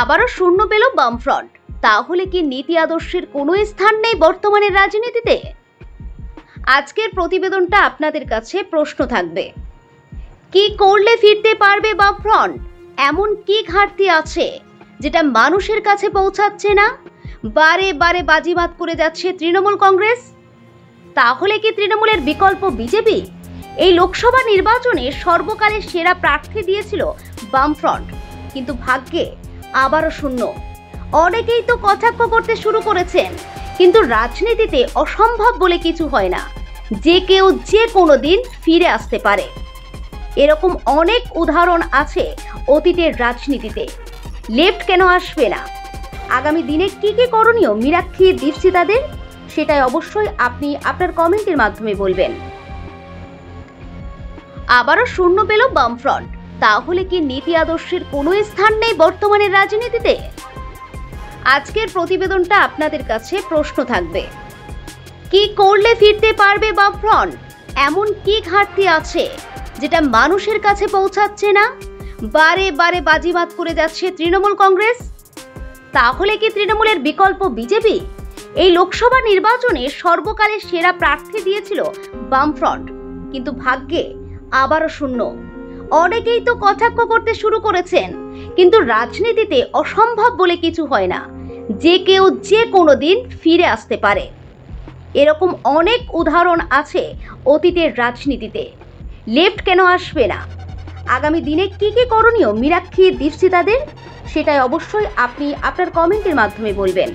আবারও শূন্য পেল বামফ্রন্ট। তাহলে কি নীতি আদর্শের কোনো স্থান নেই বর্তমানের রাজনীতিতে? আজকের প্রতিবেদনটা আপনাদের কাছে প্রশ্ন থাকবে। কি করলে ফিরতে পারবে বামফ্রন্ট? এমন কি ঘাটতি আছে যেটা মানুষের কাছে পৌঁছাচ্ছে না? বারে বারে বাজিমাত করে যাচ্ছে তৃণমূল কংগ্রেস। তাহলে কি তৃণমূলের বিকল্প বিজেপি? এই লোকসভা নির্বাচনে সর্বকালের সেরা প্রার্থী দিয়েছিল বামফ্রন্ট, কিন্তু ভাগ্যে আবারও শূন্য। অনেকেই তো কটাক্ষ করতে শুরু করেছেন, কিন্তু রাজনীতিতে অসম্ভব বলে কিছু হয় না। যে কেউ যে কোনো দিন ফিরে আসতে পারে। এরকম অনেক উদাহরণ আছে অতীতের রাজনীতিতে। লেফট কেন আসবে না? আগামী দিনে কি কি করণীয় মীনাক্ষী দীপশিতাদের, সেটাই অবশ্যই আপনি আপনার কমেন্টের মাধ্যমে বলবেন। আবারও শূন্য পেল বামফ্রন্ট। তাহলে কি নীতি আদর্শের কোনো স্থান নেই বর্তমানের রাজনীতিতে? আজকের প্রতিবেদনটা আপনাদের কাছে প্রশ্ন থাকবে। কি করলে ফিরতে পারবে বামফ্রন্ট? এমন কি ঘাটতি আছে যেটা মানুষের কাছে পৌঁছাচ্ছে না? বারে বারে বাজিমাত করে যাচ্ছে তৃণমূল কংগ্রেস। তাহলে কি তৃণমূলের বিকল্প বিজেপি? এই লোকসভা নির্বাচনে সর্বকালের সেরা প্রার্থী দিয়েছিল বামফ্রন্ট, কিন্তু ভাগ্যে আবারও শূন্য। অনেকেই তো কটাক্ষ করতে শুরু করেছেন, কিন্তু রাজনীতিতে অসম্ভব বলে কিছু হয় না। যে কেউ যে কোনো দিন ফিরে আসতে পারে। এরকম অনেক উদাহরণ আছে অতীতের রাজনীতিতে। লেফট কেন আসবে না? আগামী দিনে কি কি করণীয় মীনাক্ষী দীপশিতাদের, সেটাই অবশ্যই আপনি আপনার কমেন্টের মাধ্যমে বলবেন।